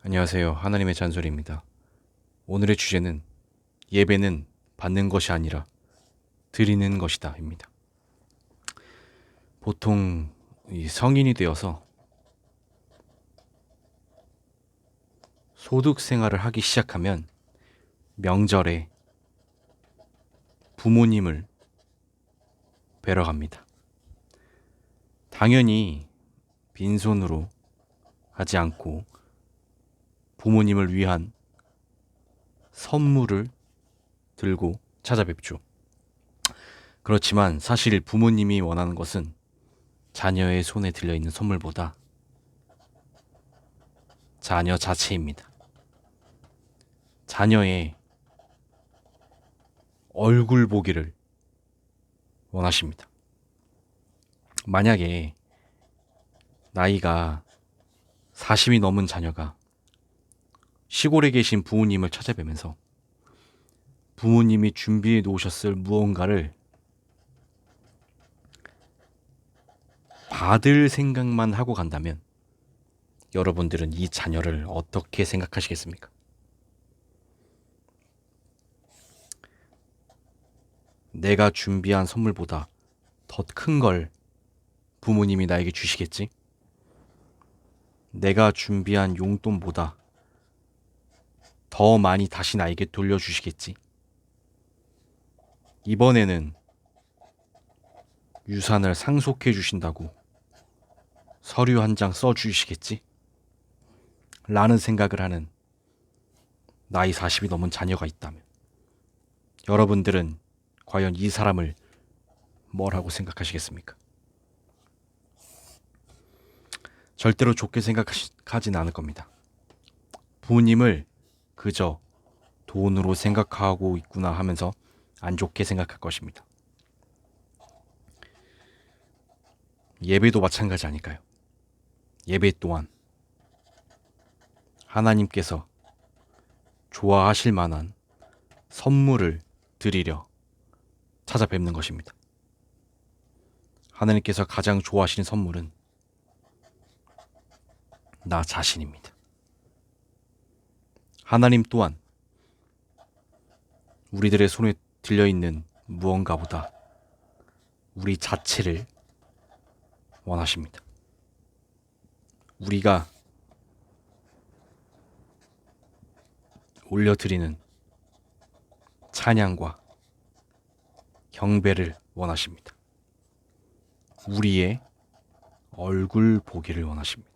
안녕하세요. 하나님의 잔소리입니다. 오늘의 주제는 예배는 받는 것이 아니라 드리는 것이다입니다. 보통 이 성인이 되어서 소득 생활을 하기 시작하면 명절에 부모님을 뵈러 갑니다. 당연히 빈손으로 하지 않고 부모님을 위한 선물을 들고 찾아뵙죠. 그렇지만 사실 부모님이 원하는 것은 자녀의 손에 들려있는 선물보다 자녀 자체입니다. 자녀의 얼굴 보기를 원하십니다. 만약에 나이가 40이 넘은 자녀가 시골에 계신 부모님을 찾아뵈면서 부모님이 준비해 놓으셨을 무언가를 받을 생각만 하고 간다면 여러분들은 이 자녀를 어떻게 생각하시겠습니까? 내가 준비한 선물보다 더 큰 걸 부모님이 나에게 주시겠지? 내가 준비한 용돈보다 더 많이 다시 나에게 돌려주시겠지? 이번에는 유산을 상속해 주신다고 서류 한 장 써주시겠지? 라는 생각을 하는 나이 40이 넘은 자녀가 있다면 여러분들은 과연 이 사람을 뭐라고 생각하시겠습니까? 절대로 좋게 생각하진 않을 겁니다. 부모님을 그저 돈으로 생각하고 있구나 하면서 안 좋게 생각할 것입니다. 예배도 마찬가지 아닐까요? 예배 또한 하나님께서 좋아하실 만한 선물을 드리려 찾아뵙는 것입니다. 하나님께서 가장 좋아하시는 선물은 나 자신입니다. 하나님 또한 우리들의 손에 들려있는 무언가보다 우리 자체를 원하십니다. 우리가 올려드리는 찬양과 경배를 원하십니다. 우리의 얼굴 보기를 원하십니다.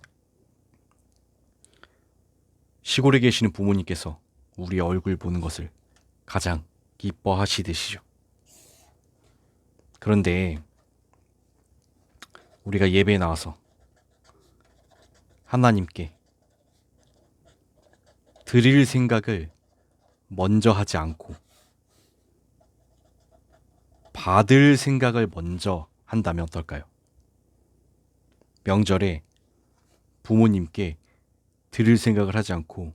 시골에 계시는 부모님께서 우리 얼굴 보는 것을 가장 기뻐하시듯이죠. 그런데 우리가 예배에 나와서 하나님께 드릴 생각을 먼저 하지 않고 받을 생각을 먼저 한다면 어떨까요? 명절에 부모님께 드릴 생각을 하지 않고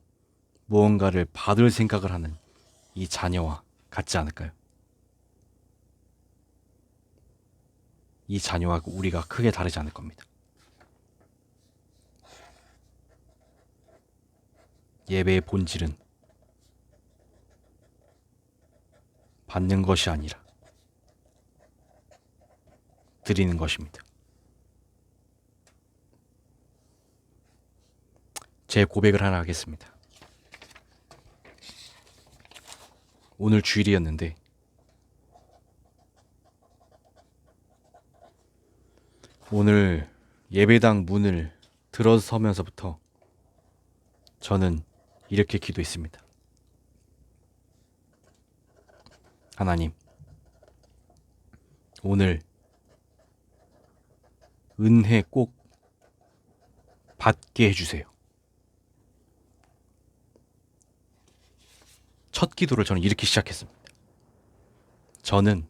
무언가를 받을 생각을 하는 이 자녀와 같지 않을까요? 이 자녀와 우리가 크게 다르지 않을 겁니다. 예배의 본질은 받는 것이 아니라 드리는 것입니다. 제 고백을 하나 하겠습니다. 오늘 주일이었는데 오늘 예배당 문을 들어서면서부터 저는 이렇게 기도했습니다. 하나님, 오늘 은혜 꼭 받게 해주세요. 첫 기도를 저는 이렇게 시작했습니다. 저는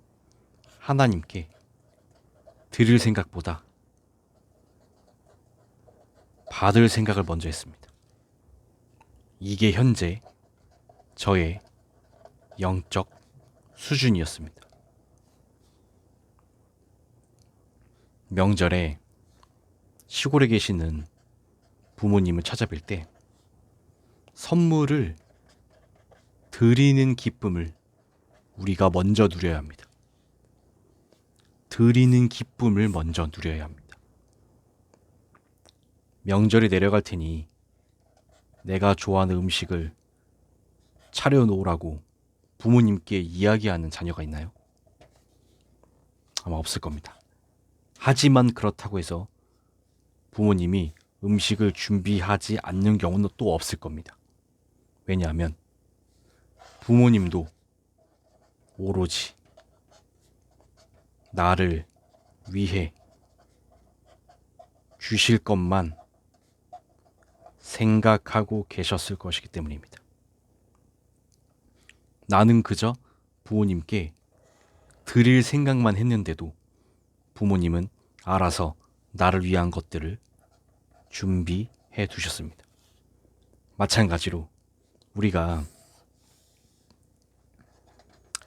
하나님께 드릴 생각보다 받을 생각을 먼저 했습니다. 이게 현재 저의 영적 수준이었습니다. 명절에 시골에 계시는 부모님을 찾아뵐 때 선물을 드리는 기쁨을 우리가 먼저 누려야 합니다. 드리는 기쁨을 먼저 누려야 합니다. 명절이 내려갈 테니 내가 좋아하는 음식을 차려놓으라고 부모님께 이야기하는 자녀가 있나요? 아마 없을 겁니다. 하지만 그렇다고 해서 부모님이 음식을 준비하지 않는 경우는 또 없을 겁니다. 왜냐하면 부모님도 오로지 나를 위해 주실 것만 생각하고 계셨을 것이기 때문입니다. 나는 그저 부모님께 드릴 생각만 했는데도 부모님은 알아서 나를 위한 것들을 준비해 두셨습니다. 마찬가지로 우리가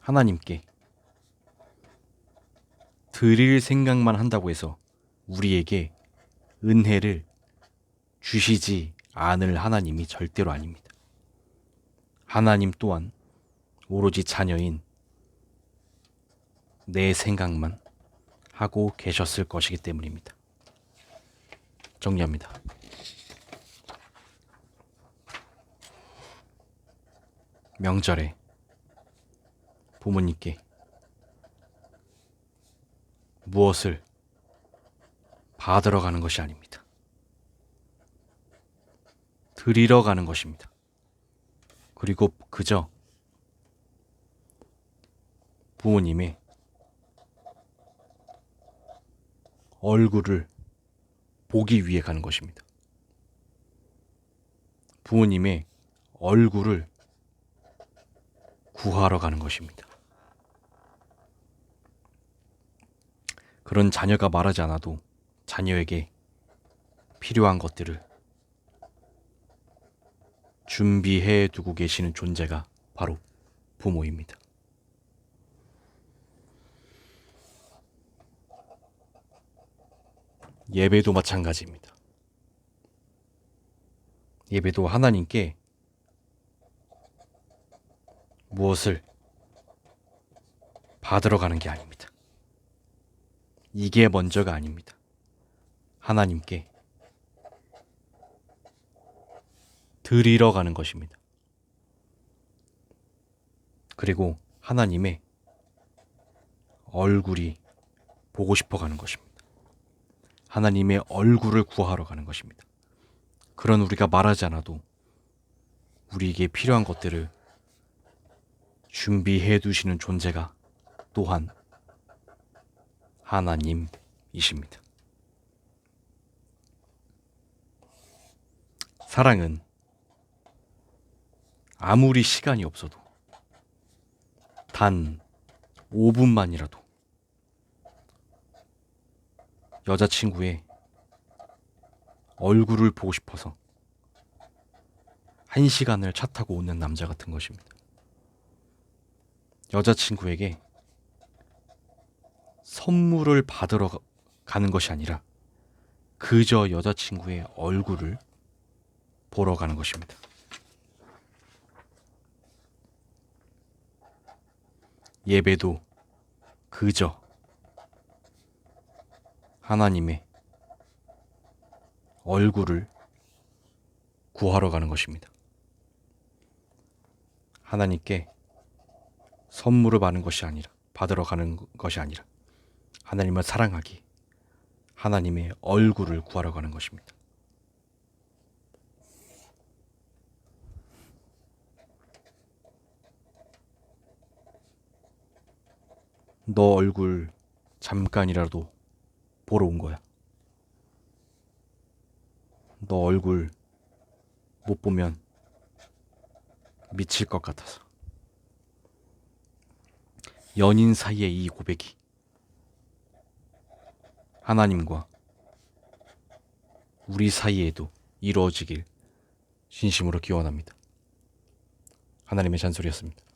하나님께 드릴 생각만 한다고 해서 우리에게 은혜를 주시지 않을 하나님이 절대로 아닙니다. 하나님 또한 오로지 자녀인 내 생각만 하고 계셨을 것이기 때문입니다. 정리합니다. 명절에 부모님께 무엇을 받으러 가는 것이 아닙니다. 드리러 가는 것입니다. 그리고 그저 부모님의 얼굴을 보기 위해 가는 것입니다. 부모님의 얼굴을 구하러 가는 것입니다. 그런 자녀가 말하지 않아도 자녀에게 필요한 것들을 준비해 두고 계시는 존재가 바로 부모입니다. 예배도 마찬가지입니다. 예배도 하나님께 무엇을 받으러 가는 게 아닙니다. 이게 먼저가 아닙니다. 하나님께 드리러 가는 것입니다. 그리고 하나님의 얼굴이 보고 싶어 가는 것입니다. 하나님의 얼굴을 구하러 가는 것입니다. 그런 우리가 말하지 않아도 우리에게 필요한 것들을 준비해 두시는 존재가 또한 하나님이십니다. 사랑은 아무리 시간이 없어도 단 5분만이라도 여자친구의 얼굴을 보고 싶어서 1시간을 차 타고 오는 남자 같은 것입니다. 여자친구에게 선물을 받으러 가는 것이 아니라 그저 여자친구의 얼굴을 보러 가는 것입니다. 예배도 그저 하나님의 얼굴을 구하러 가는 것입니다. 하나님께 선물을 받으러 가는 것이 아니라 하나님을 사랑하기, 하나님의 얼굴을 구하러 가는 것입니다. 너 얼굴 잠깐이라도 보러 온 거야. 너 얼굴 못 보면 미칠 것 같아서. 연인 사이의 이 고백이 하나님과 우리 사이에도 이루어지길 진심으로 기원합니다. 하나님의 잔소리였습니다.